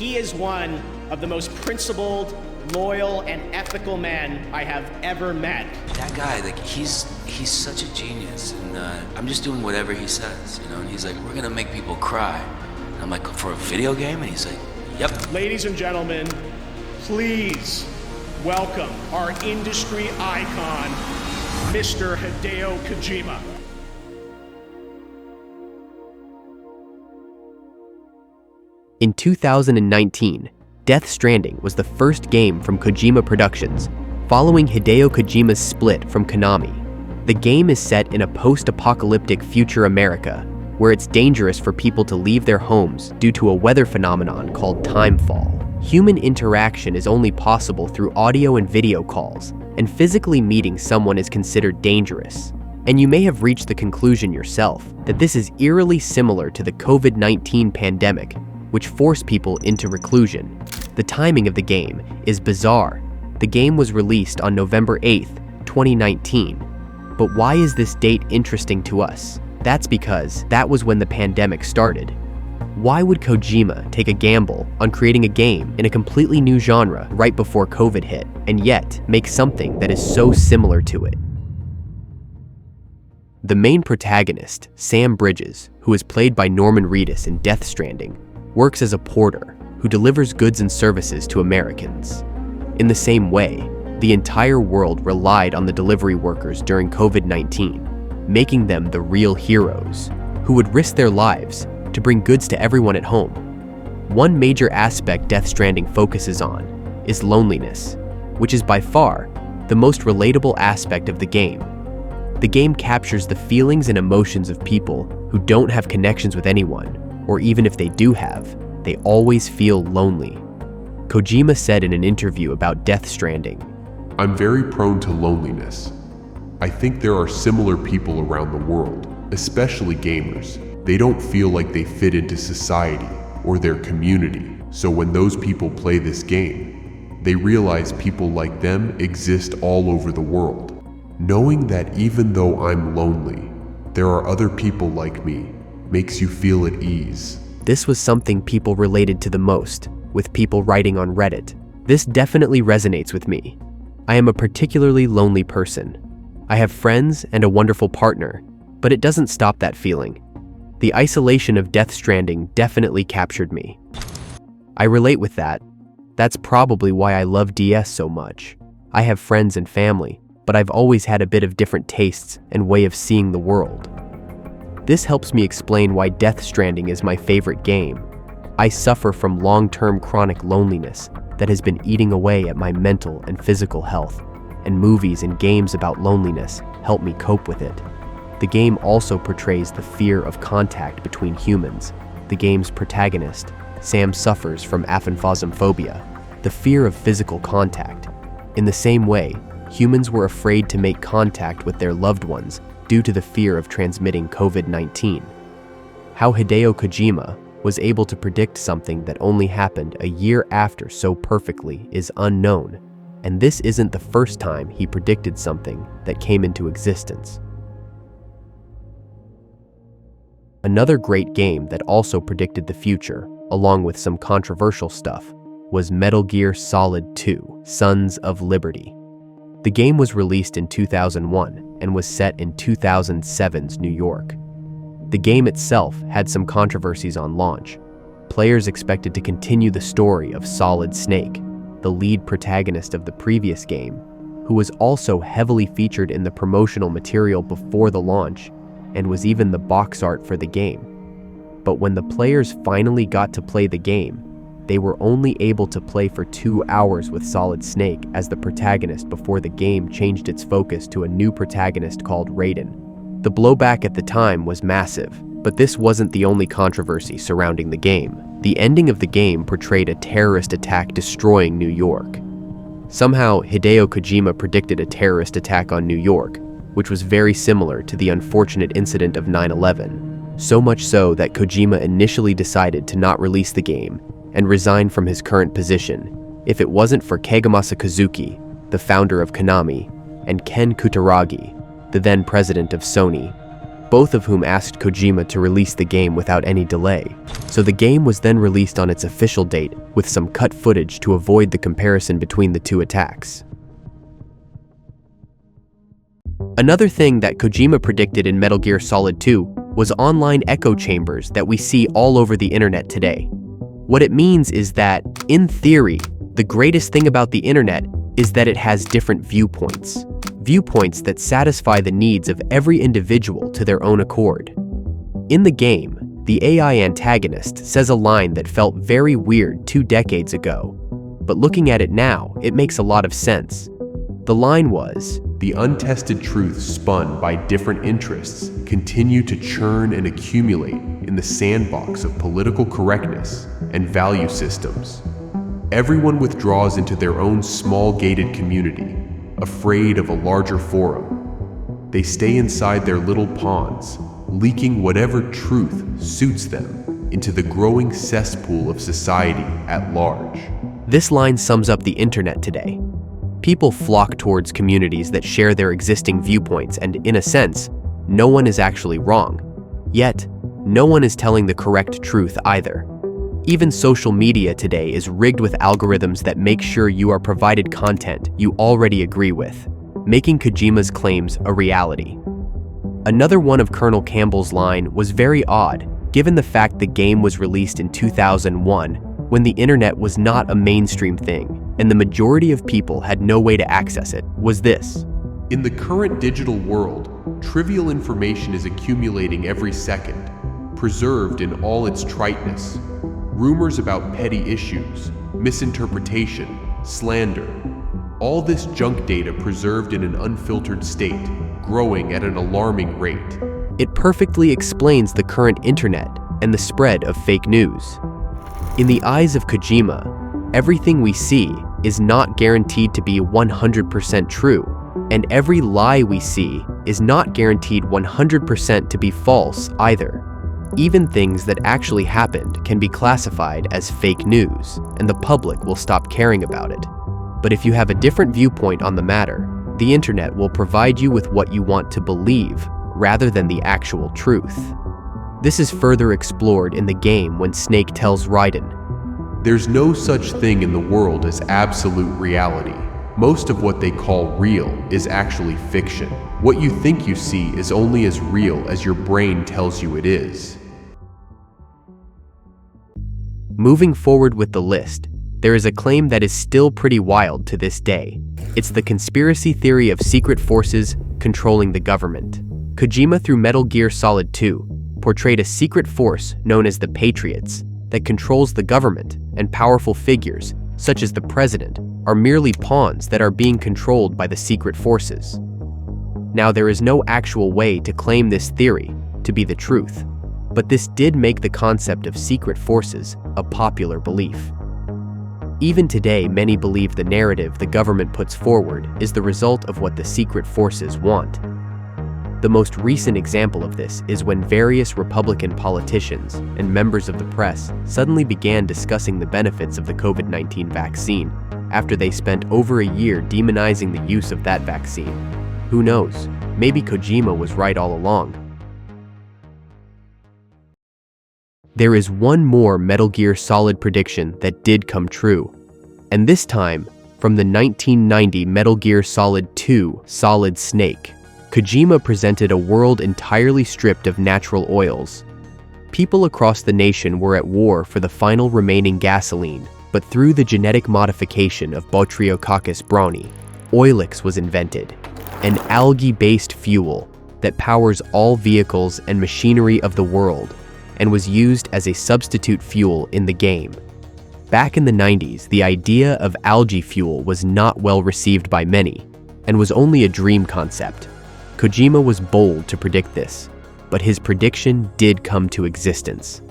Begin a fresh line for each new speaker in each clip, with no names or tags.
he is one of the most principled, loyal, and ethical men I have ever met.
That guy, like, he's such a genius, and I'm just doing whatever he says, you know, and he's like, we're gonna make people cry. And I'm like, for a video game? And he's like, yep.
Ladies and gentlemen, please welcome our industry icon, Mr. Hideo Kojima.
In 2019, Death Stranding was the first game from Kojima Productions, following Hideo Kojima's split from Konami. The game is set in a post-apocalyptic future America, where it's dangerous for people to leave their homes due to a weather phenomenon called timefall. Human interaction is only possible through audio and video calls, and physically meeting someone is considered dangerous. And you may have reached the conclusion yourself that this is eerily similar to the COVID-19 pandemic, which forced people into reclusion. The timing of the game is bizarre. The game was released on November 8th, 2019. But why is this date interesting to us? That's because that was when the pandemic started. Why would Kojima take a gamble on creating a game in a completely new genre right before COVID hit, and yet make something that is so similar to it? The main protagonist, Sam Bridges, who is played by Norman Reedus in Death Stranding, works as a porter who delivers goods and services to Americans. In the same way, the entire world relied on the delivery workers during COVID-19, making them the real heroes, who would risk their lives to bring goods to everyone at home. One major aspect Death Stranding focuses on is loneliness, which is by far the most relatable aspect of the game. The game captures the feelings and emotions of people who don't have connections with anyone, or even if they do have, they always feel lonely. Kojima said in an interview about Death Stranding,
"I'm very prone to loneliness. I think there are similar people around the world, especially gamers. They don't feel like they fit into society or their community, so when those people play this game, they realize people like them exist all over the world. Knowing that even though I'm lonely, there are other people like me makes you feel at ease."
This was something people related to the most, with people writing on Reddit. This definitely resonates with me. I am a particularly lonely person. I have friends and a wonderful partner, but it doesn't stop that feeling. The isolation of Death Stranding definitely captured me. I relate with that. That's probably why I love DS so much. I have friends and family, but I've always had a bit of different tastes and way of seeing the world. This helps me explain why Death Stranding is my favorite game. I suffer from long-term chronic loneliness that has been eating away at my mental and physical health, and movies and games about loneliness help me cope with it. The game also portrays the fear of contact between humans. The game's protagonist, Sam, suffers from aphantasmophobia, the fear of physical contact. In the same way, humans were afraid to make contact with their loved ones due to the fear of transmitting COVID-19. How Hideo Kojima was able to predict something that only happened a year after so perfectly is unknown, and this isn't the first time he predicted something that came into existence. Another great game that also predicted the future, along with some controversial stuff, was Metal Gear Solid 2: Sons of Liberty. The game was released in 2001 and was set in 2007's New York. The game itself had some controversies on launch. Players expected to continue the story of Solid Snake, the lead protagonist of the previous game, who was also heavily featured in the promotional material before the launch and was even the box art for the game. But when the players finally got to play the game, they were only able to play for 2 hours with Solid Snake as the protagonist before the game changed its focus to a new protagonist called Raiden. The blowback at the time was massive, but this wasn't the only controversy surrounding the game. The ending of the game portrayed a terrorist attack destroying New York. Somehow, Hideo Kojima predicted a terrorist attack on New York, which was very similar to the unfortunate incident of 9/11. So much so that Kojima initially decided to not release the game and resign from his current position if it wasn't for Kagemasa Kazuki, the founder of Konami, and Ken Kutaragi, the then president of Sony. both of whom asked Kojima to release the game without any delay. So the game was then released on its official date with some cut footage to avoid the comparison between the two attacks. Another thing that Kojima predicted in Metal Gear Solid 2 was online echo chambers that we see all over the internet today. What it means is that, in theory, the greatest thing about the internet is that it has different viewpoints. Viewpoints that satisfy the needs of every individual to their own accord. In the game, the AI antagonist says a line that felt very weird 2 decades ago, but looking at it now, it makes a lot of sense. The line was,
"The untested truths spun by different interests continue to churn and accumulate in the sandbox of political correctness and value systems. Everyone withdraws into their own small gated community, afraid of a larger forum. They stay inside their little ponds, leaking whatever truth suits them into the growing cesspool of society at large."
This line sums up the internet today. People flock towards communities that share their existing viewpoints, and in a sense, no one is actually wrong. Yet, no one is telling the correct truth either. Even social media today is rigged with algorithms that make sure you are provided content you already agree with, making Kojima's claims a reality. Another one of Colonel Campbell's line was very odd, given the fact the game was released in 2001, when the internet was not a mainstream thing, and the majority of people had no way to access it, was this.
"In the current digital world, trivial information is accumulating every second, preserved in all its triteness. Rumors about petty issues, misinterpretation, slander. All this junk data preserved in an unfiltered state, growing at an alarming rate."
It perfectly explains the current internet and the spread of fake news. In the eyes of Kojima, everything we see is not guaranteed to be 100% true, and every lie we see is not guaranteed 100% to be false either. Even things that actually happened can be classified as fake news, and the public will stop caring about it. But if you have a different viewpoint on the matter, the internet will provide you with what you want to believe, rather than the actual truth. This is further explored in the game when Snake tells Raiden,
"There's no such thing in the world as absolute reality. Most of what they call real is actually fiction. What you think you see is only as real as your brain tells you it is."
Moving forward with the list, there is a claim that is still pretty wild to this day. It's the conspiracy theory of secret forces controlling the government. Kojima, through Metal Gear Solid 2, portrayed a secret force known as the Patriots that controls the government, and powerful figures, such as the president, are merely pawns that are being controlled by the secret forces. Now, there is no actual way to claim this theory to be the truth, but this did make the concept of secret forces a popular belief. Even today, many believe the narrative the government puts forward is the result of what the secret forces want. The most recent example of this is when various Republican politicians and members of the press suddenly began discussing the benefits of the COVID-19 vaccine after they spent over a year demonizing the use of that vaccine. Who knows? Maybe Kojima was right all along. There is one more Metal Gear Solid prediction that did come true, and this time from the 1990 Metal Gear Solid 2 Solid Snake. Kojima presented a world entirely stripped of natural oils. People across the nation were at war for the final remaining gasoline, but through the genetic modification of Botryococcus brownie, Oilix was invented, an algae-based fuel that powers all vehicles and machinery of the world, and was used as a substitute fuel in the game. Back in the 90s, the idea of algae fuel was not well received by many, and was only a dream concept. Kojima was bold to predict this, but his prediction did come to existence.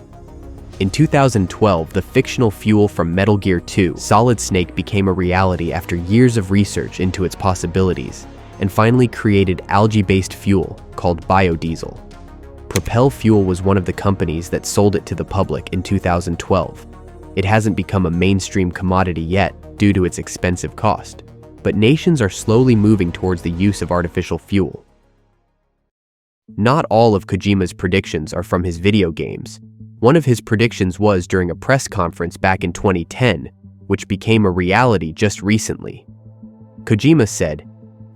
In 2012, the fictional fuel from Metal Gear 2, Solid Snake, became a reality after years of research into its possibilities, and finally created algae-based fuel called biodiesel. Propel Fuel was one of the companies that sold it to the public in 2012. It hasn't become a mainstream commodity yet due to its expensive cost, but nations are slowly moving towards the use of artificial fuel. Not all of Kojima's predictions are from his video games. One of his predictions was during a press conference back in 2010, which became a reality just recently. Kojima said,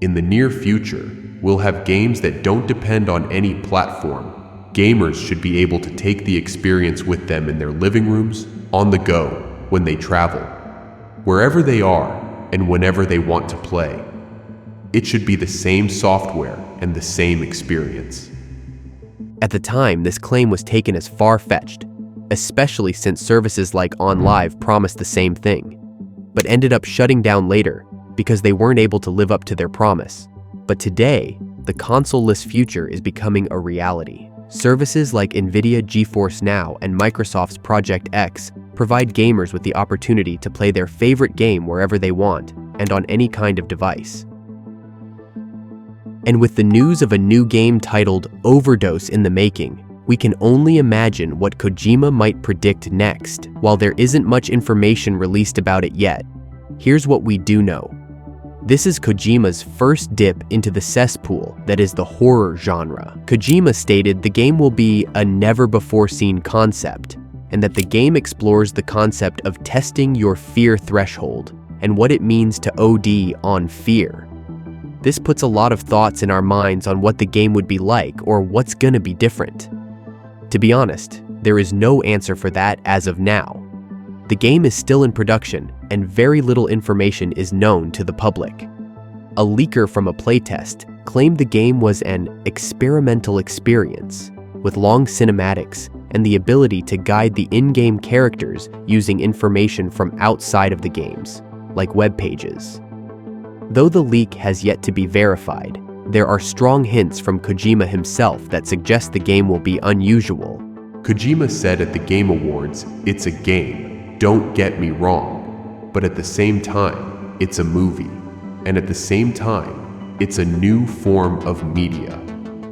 "In the near future, we'll have games that don't depend on any platform. Gamers should be able to take the experience with them in their living rooms, on the go, when they travel, wherever they are, and whenever they want to play. It should be the same software and the same experience."
At the time, this claim was taken as far-fetched, especially since services like OnLive promised the same thing, but ended up shutting down later because they weren't able to live up to their promise. But today, the console-less future is becoming a reality. Services like NVIDIA GeForce Now and Microsoft's Project X provide gamers with the opportunity to play their favorite game wherever they want and on any kind of device. And with the news of a new game titled Overdose in the making, we can only imagine what Kojima might predict next. While there isn't much information released about it yet, here's what we do know. This is Kojima's first dip into the cesspool that is the horror genre. Kojima stated the game will be a never-before-seen concept, and that the game explores the concept of testing your fear threshold and what it means to OD on fear. This puts a lot of thoughts in our minds on what the game would be like or what's gonna be different. To be honest, there is no answer for that as of now. The game is still in production, and very little information is known to the public. A leaker from a playtest claimed the game was an experimental experience, with long cinematics and the ability to guide the in-game characters using information from outside of the games, like web pages. Though the leak has yet to be verified, there are strong hints from Kojima himself that suggest the game will be unusual.
Kojima said at the Game Awards, "It's a game, don't get me wrong, but at the same time, it's a movie, and at the same time, it's a new form of media."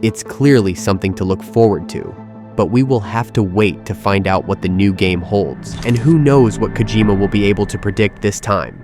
It's clearly something to look forward to, but we will have to wait to find out what the new game holds, and who knows what Kojima will be able to predict this time.